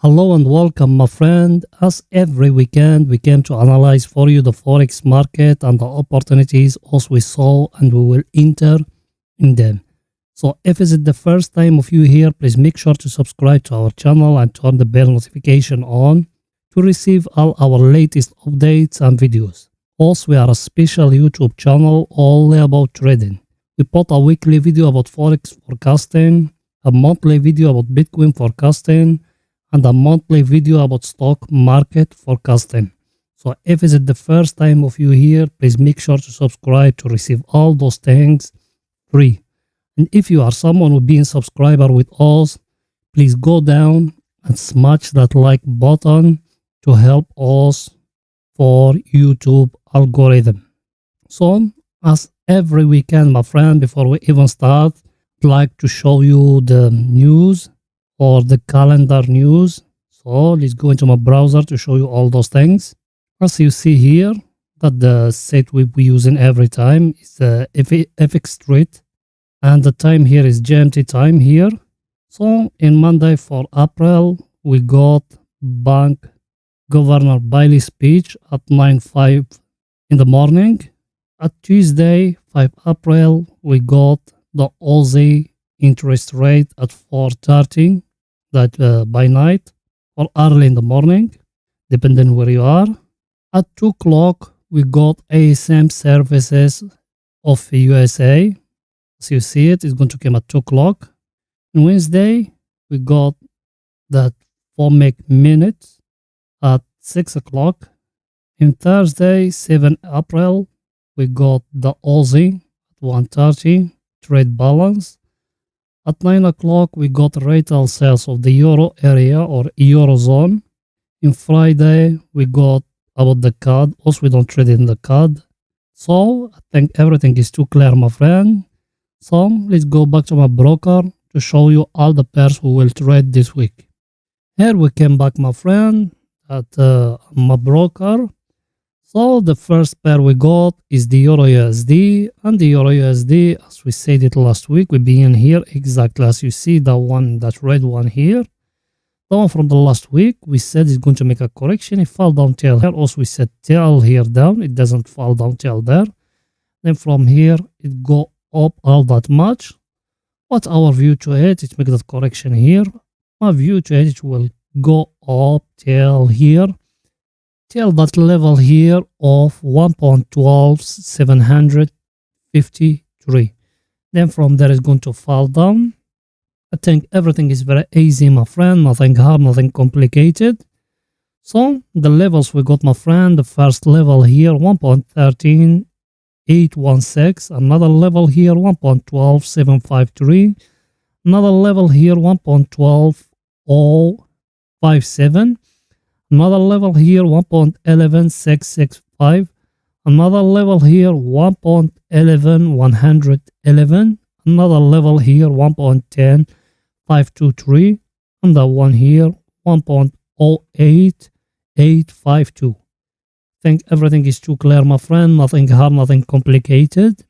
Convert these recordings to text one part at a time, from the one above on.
Hello and welcome, my friend. As every weekend, we came to analyze for you the Forex market and the opportunities as we saw, and we will enter in them. So if it's the first time of you here, please make sure to subscribe to our channel and turn the bell notification on to receive all our latest updates and videos. Also, we are a special YouTube channel only about trading. We put a weekly video about Forex forecasting, a monthly video about Bitcoin forecasting, and a monthly video about stock market forecasting. So if it's the first time of you here, please make sure to subscribe to receive all those things free. And if you are someone who being subscriber with us, please go down and smash that like button to help us for YouTube algorithm. So as every weekend, my friend, before we even start, I'd like to show you the news or the calendar news. So let's go into my browser to show you all those things. As you see here, that the set we using every time is the FX Street, and the time here is GMT time here. So in Monday for April, we got Bank Governor Bailey speech at 9:05 in the morning. At Tuesday, 5 April, we got the Aussie interest rate at 4:30. That by night or early in the morning, depending where you are. At 2 o'clock, we got ASM services of USA. As you see it, it's going to come at 2 o'clock. On Wednesday, we got that FOMC minutes at 6 o'clock. On Thursday, 7 April, we got the Aussie at 1:30 trade balance. At 9 o'clock, we got retail sales of the Euro area or Eurozone. On Friday, we got about the CAD. Also, we don't trade in the CAD. So, I think everything is too clear, my friend. So, let's go back to my broker to show you all the pairs we will trade this week. Here we came back, my friend, at my broker. So the first pair we got is the EURUSD, and the EURUSD, as we said it last week, we begin here exactly as you see the one, that red one here. The one from the last week, we said it's going to make a correction. It fell down tail here. Also, we said tail here down. It doesn't fall down tail there. Then from here, it go up all that much. What's our view to it? It makes that correction here. My view to it will go up tail here, till that level here of 1.12753. Then from there is going to fall down. I think everything is very easy, my friend, nothing hard, nothing complicated. So the levels we got, my friend, the first level here 1.13816, another level here 1.12753, another level here 1.12057, another level here 1.11665, another level here 1.11111, another level here 1.10523, and the one here 1.08852. Think everything is too clear, my friend, nothing hard, nothing complicated.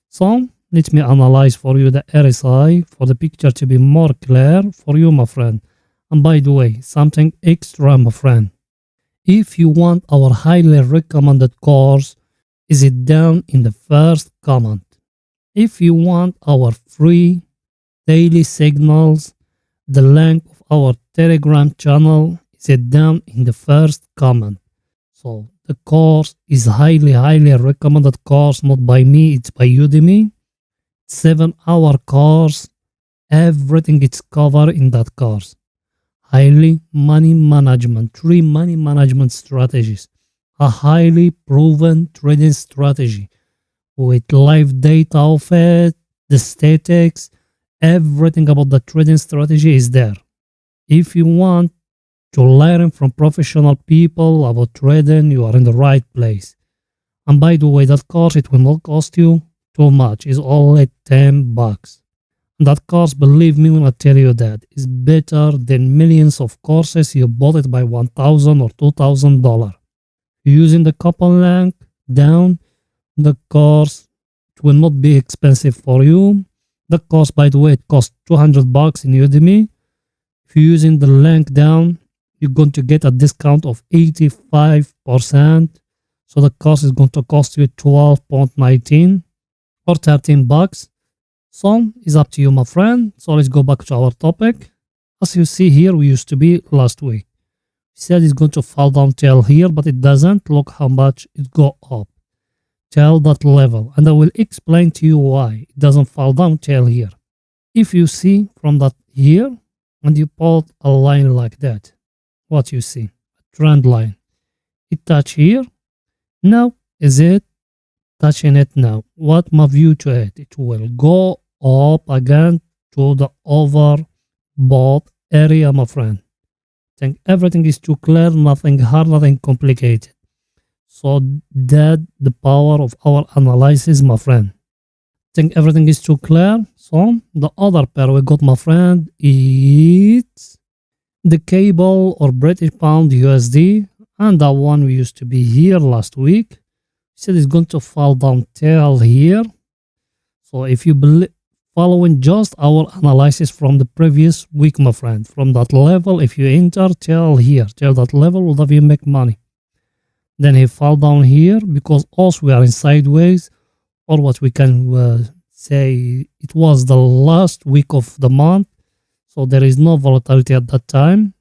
So let me analyze for you the RSI for the picture to be more clear for you, my friend. And by the way, something extra, my friend. If you want our highly recommended course, is it down in the first comment. If you want our free daily signals, the link of our Telegram channel, is it down in the first comment. So the course is highly recommended course, not by me, it's by Udemy. 7-hour course, everything is covered in that course. Highly money management, 3 money management strategies, a highly proven trading strategy with live data of it, the statistics, everything about the trading strategy is there. If you want to learn from professional people about trading, you are in the right place. And by the way, that course, it will not cost you too much. It's only $10. That course, believe me when I tell you that, is better than millions of courses you bought it by $1,000 or $2,000. Using the coupon link down, the course, it will not be expensive for you. The course, by the way, it costs $200 in Udemy. If you're using the link down, you're going to get a discount of 85%. So the cost is going to cost you 12.19 or 13 bucks. So it's up to you, my friend. So let's go back to our topic. As you see here, we used to be last week. We said it's going to fall down till here, but it doesn't. Look how much it go up till that level. And I will explain to you why it doesn't fall down till here. If you see from that here, and you put a line like that, what you see? A trend line. It touch here. Now, is it touching it now? What my view to it? It will go up again to the overbought area, my friend. I think everything is too clear, nothing hard, nothing complicated. So that the power of our analysis, my friend. I think everything is too clear. So the other pair we got, my friend, is the cable or British Pound USD, and that one we used to be here last week. We said it's going to fall down till here. So if you believe, following just our analysis from the previous week, my friend, from that level, if you enter till here, till that level, will have you make money. Then he fall down here because also we are in sideways, or what we can say, it was the last week of the month, so there is no volatility at that time.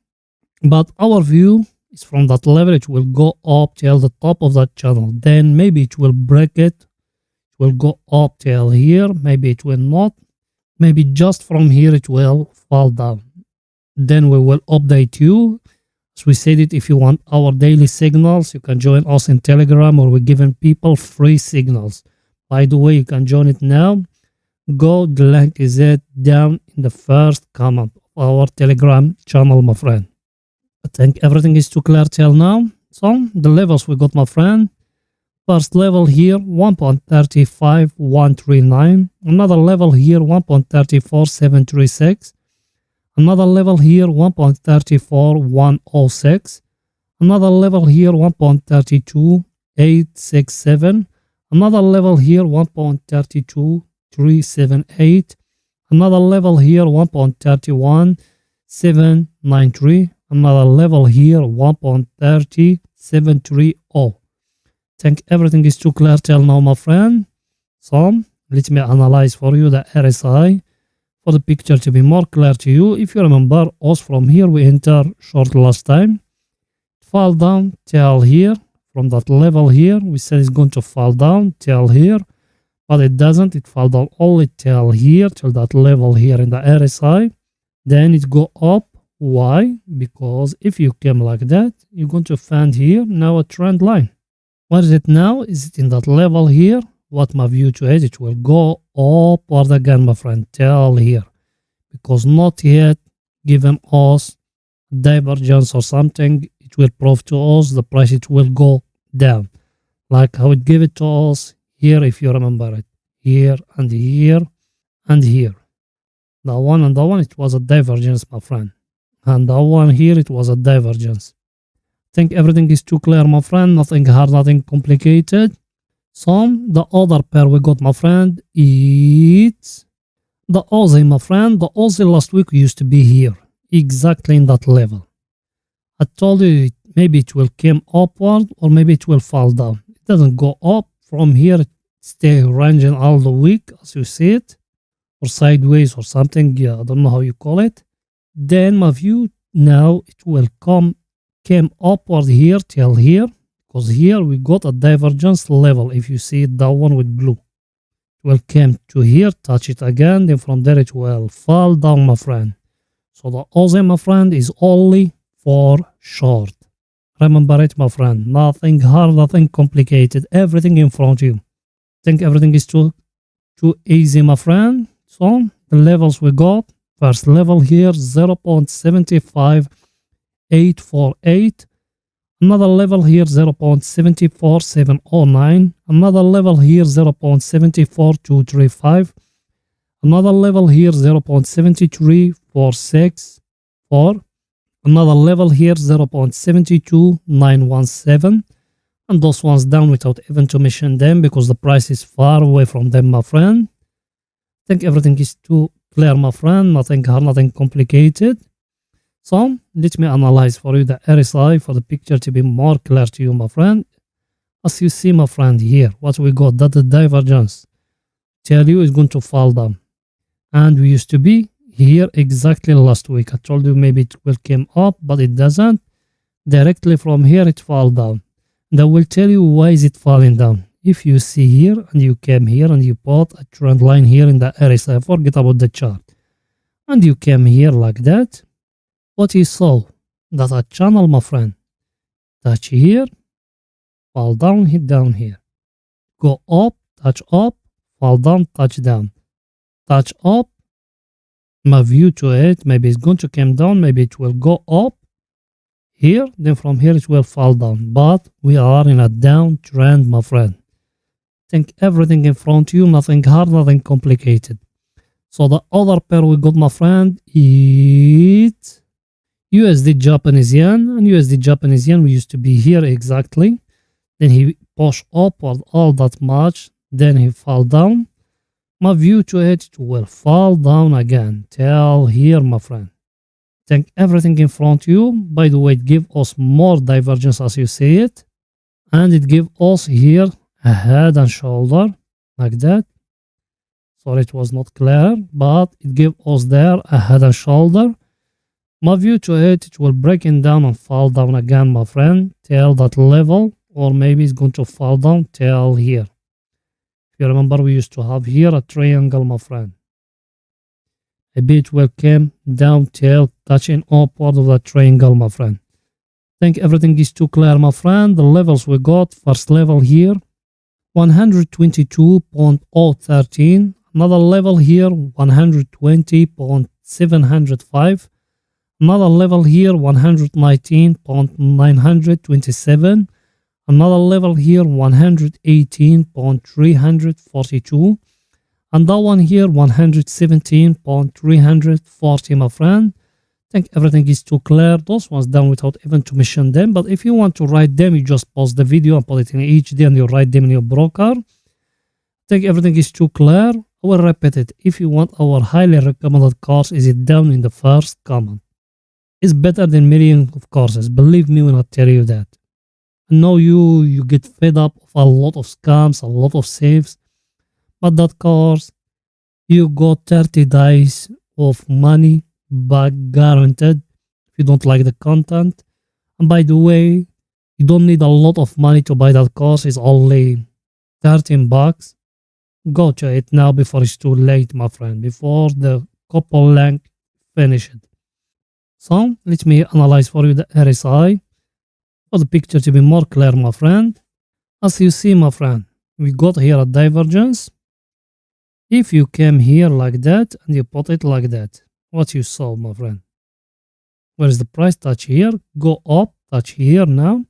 But our view is from that level, it will go up till the top of that channel. Then maybe it will break it. It will go up till here. Maybe it will not. Maybe just from here it will fall down. Then we will update you. As we said it, if you want our daily signals, you can join us in Telegram, or we're giving people free signals. By the way, you can join it now. Go, the link is down in the first comment of our Telegram channel, my friend. I think everything is too clear till now. So the levels we got, my friend. First level here, 1.35139. Another level here, 1.34736. Another level here, 1.34106. Another level here, 1.32867. Another level here, 1.32378. Another level here, 1.31793. Another level here, 1.30730. Think everything is too clear till now, my friend. So let me analyze for you the RSI for the picture to be more clear to you. If you remember us from here, we enter short last time. Fall down till here. From that level here, we said it's going to fall down till here, but it doesn't. It fall down only till here, till that level here in the RSI. Then it go up. Why? Because if you came like that, you're going to find here now a trend line. What is it now? Is it in that level here? What my view to it? It will go upward again, my friend, till here, because not yet given us divergence or something. It will prove to us the price, it will go down, like how it gave it to us here, if you remember it, here and here and here. That one and that one, it was a divergence, my friend, and that one here, it was a divergence. I think everything is too clear, my friend. Nothing hard, nothing complicated. So the other pair we got, my friend, it's the Aussie, my friend. The Aussie last week used to be here, exactly in that level. I told you maybe it will come upward or maybe it will fall down. It doesn't go up from here. It stay ranging all the week, as you see it, or sideways or something. Yeah, I don't know how you call it. Then my view now, it will came upward here till here, because here we got a divergence level. If you see it, that one with blue, it will come to here, touch it again, then from there it will fall down, my friend. So the Aussie, my friend, is only for short. Remember it, my friend. Nothing hard, nothing complicated. Everything in front of you. Think everything is too easy, my friend. So the levels we got. First level here, 0.75848. Another level here, 0.74709. Another level here, 0.74235. Another level here, 0.73464. Another level here, 0.72917. And those ones down without even to mention them, because the price is far away from them, my friend. I think everything is too clear, my friend. Nothing hard, nothing complicated. So let me analyze for you the RSI for the picture to be more clear to you, my friend. As you see, my friend, here, what we got, that the divergence tell you is going to fall down. And we used to be here exactly last week. I told you maybe it will come up, but it doesn't. Directly from here, it fall down. And I will tell you why is it falling down. If you see here and you came here and you put a trend line here in the RSI, forget about the chart. And you came here like that. What you saw, that a channel, my friend, touch here, fall down, hit down here. Go up, fall down, touch down. Touch up, my view to it, maybe it's going to come down, maybe it will go up here, then from here it will fall down. But we are in a downtrend, my friend. Think everything in front of you, nothing hard, nothing complicated. So the other pair we got, my friend, is USD Japanese yen. And USD Japanese yen, we used to be here exactly. Then he push upward all that much, then he fall down. My view to it will fall down again till here, my friend. Think everything in front of you. By the way, it gives us more divergence as you see it. And it gives us here a head and shoulder like that. Sorry, it was not clear, but it gives us there a head and shoulder. My view to it, it will break it down and fall down again, my friend, till that level, or maybe it's going to fall down till here. If you remember, we used to have here a triangle, my friend. A bit will come down till touching upward of the triangle, my friend. I think everything is too clear, my friend. The levels we got, first level here, 122.013. Another level here, 120.705. Another level here, 119.927. Another level here, 118.342. And that one here, 117.340, my friend. I think everything is too clear. Those ones done without even to mention them. But if you want to write them, you just pause the video and put it in HD and you write them in your broker. I think everything is too clear. I will repeat it. If you want our highly recommended course, is it down in the first comment. It's better than millions of courses. Believe me when I tell you that. I know you get fed up of a lot of scams, a lot of saves. But that course, you got 30 days of money back guaranteed if you don't like the content. And by the way, you don't need a lot of money to buy that course. It's only 13 bucks. Go to it now before it's too late, my friend, before the couple length finish it. So let me analyze for you the RSI for the picture to be more clear, my friend. As you see, my friend, we got here a divergence. If you came here like that and you put it like that, what you saw, my friend? Where is the price? Touch here, go up, touch here now.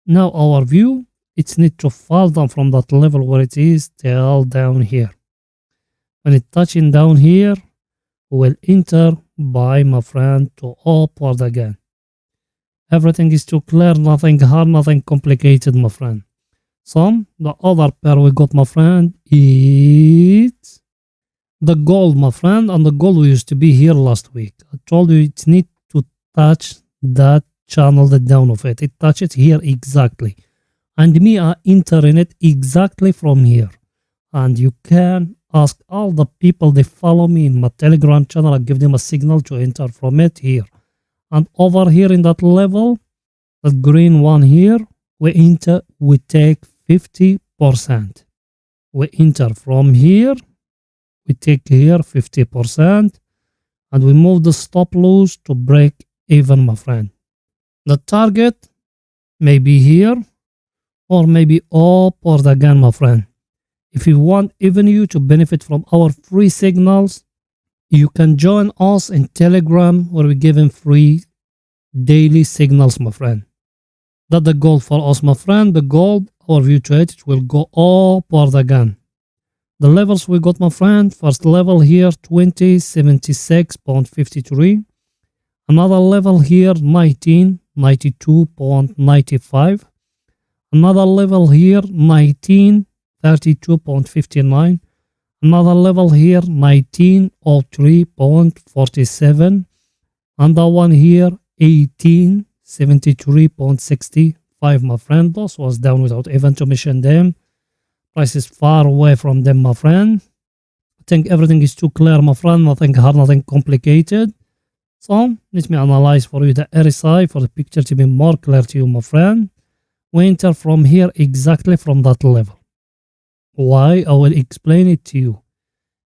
Now our view, it's need to fall down from that level where it is till down here. When it touching down here, we will enter by, my friend, to upward again. Everything is too clear, nothing hard, nothing complicated, my friend. So the other pair we got, my friend, is the gold, my friend. And the gold we used to be here last week. I told you it need to touch that channel, the down of it. It touches here exactly. And me are entering it exactly from here. And you can ask all the people they follow me in my Telegram channel. I give them a signal to enter from it here. And over here in that level, the green one here, we enter, we take 50%. We enter from here, we take here 50%, and we move the stop loss to break even, my friend. The target may be here, or maybe upward again, my friend. If you want even you to benefit from our free signals, you can join us in Telegram where we give him free daily signals, my friend. That's the goal for us, my friend. The goal, our view to it will go upward again. The levels we got, my friend, first level here 2076.53. Another level here 1992.95. Another level here 1932.59. Another level here 1903.47. And that one here, 1873.65, my friend. Those was down without even to mention them. Price is far away from them, my friend. I think everything is too clear, my friend. Nothing hard, nothing complicated. So let me analyze for you the RSI for the picture to be more clear to you, my friend. We enter from here exactly from that level. Why? I will explain it to you.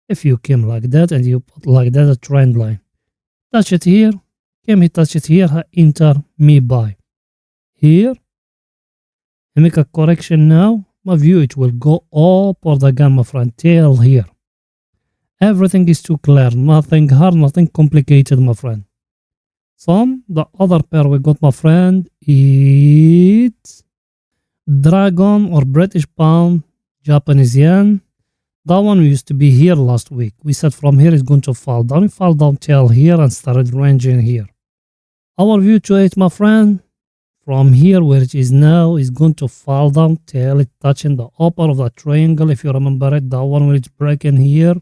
If you came like that and you put like that a trend line, touch it here, touch it here, enter me buy. Here, I make a correction now. My view, it will go up or the gun, my friend, till here. Everything is too clear, nothing hard, nothing complicated, my friend. So the other pair we got, my friend, it's Dragon or British Pound, Japanese Yen. That one used to be here last week. We said from here it's going to fall down. It fell down till here and started ranging here. Our view to it, my friend, from here where it is now is going to fall down till it touching the upper of the triangle. If you remember it, that one where it's breaking here,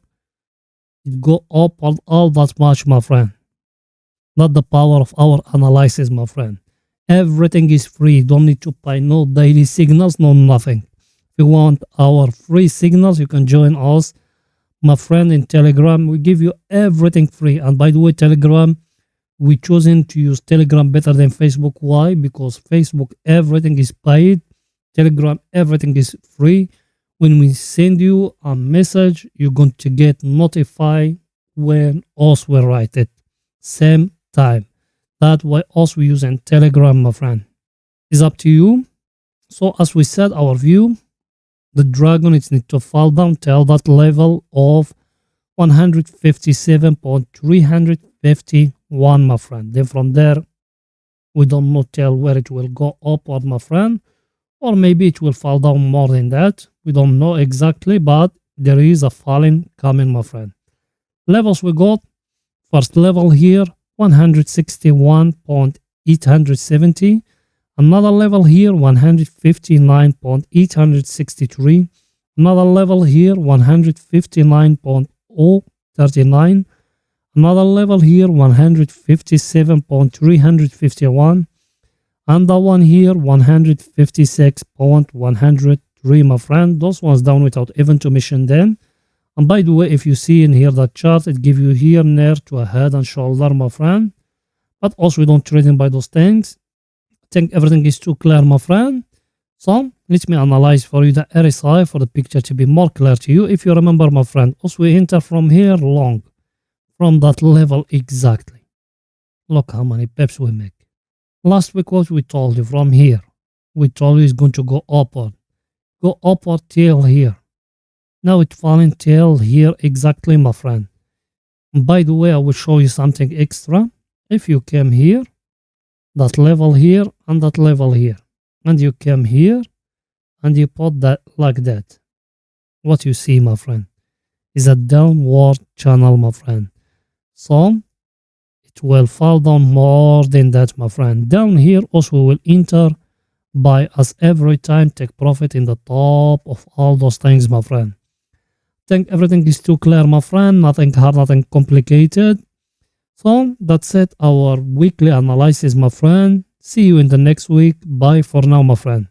it go up all that much, my friend. Not the power of our analysis, my friend. Everything is free. Don't need to buy no daily signals, no nothing. If you want our free signals, you can join us, my friend, in Telegram. We give you everything free. And by the way, Telegram, we chosen to use Telegram better than Facebook. Why? Because Facebook, everything is paid. Telegram, everything is free. When we send you a message, you're going to get notified when us will write it. Same time. That's why us we use in Telegram, my friend. It's up to you. So as we said, our view, the dragon, it needs to fall down till that level of 157.351, my friend. Then from there, we don't know till where it will go upward, my friend. Or maybe it will fall down more than that. We don't know exactly, but there is a falling coming, my friend. Levels we got. First level here, 161.870. Another level here, 159.863. Another level here, 159.039. Another level here, 157.351. And the one here, 156.103, my friend. Those ones down without even to mention them. And by the way, if you see in here that chart, it gives you here near to a head and shoulder, my friend. But also we don't trade in by those things. I think everything is too clear, my friend. So let me analyze for you the RSI for the picture to be more clear to you. If you remember, my friend, also we enter from here long, from that level exactly. Look how many pips we make. Last week what we told you from here, we told you it's going to go upward till here. Now it's falling till here exactly, my friend. And by the way, I will show you something extra. If you came here, that level here and that level here, and you came here and you put that like that, what you see, my friend, is a downward channel, my friend. So it will fall down more than that, my friend. Down here also we will enter, buy us every time, take profit in the top of all those things, my friend. I think everything is too clear, my friend. Nothing hard, nothing complicated. So that's it, our weekly analysis, my friend. See you in the next week. Bye for now, my friend.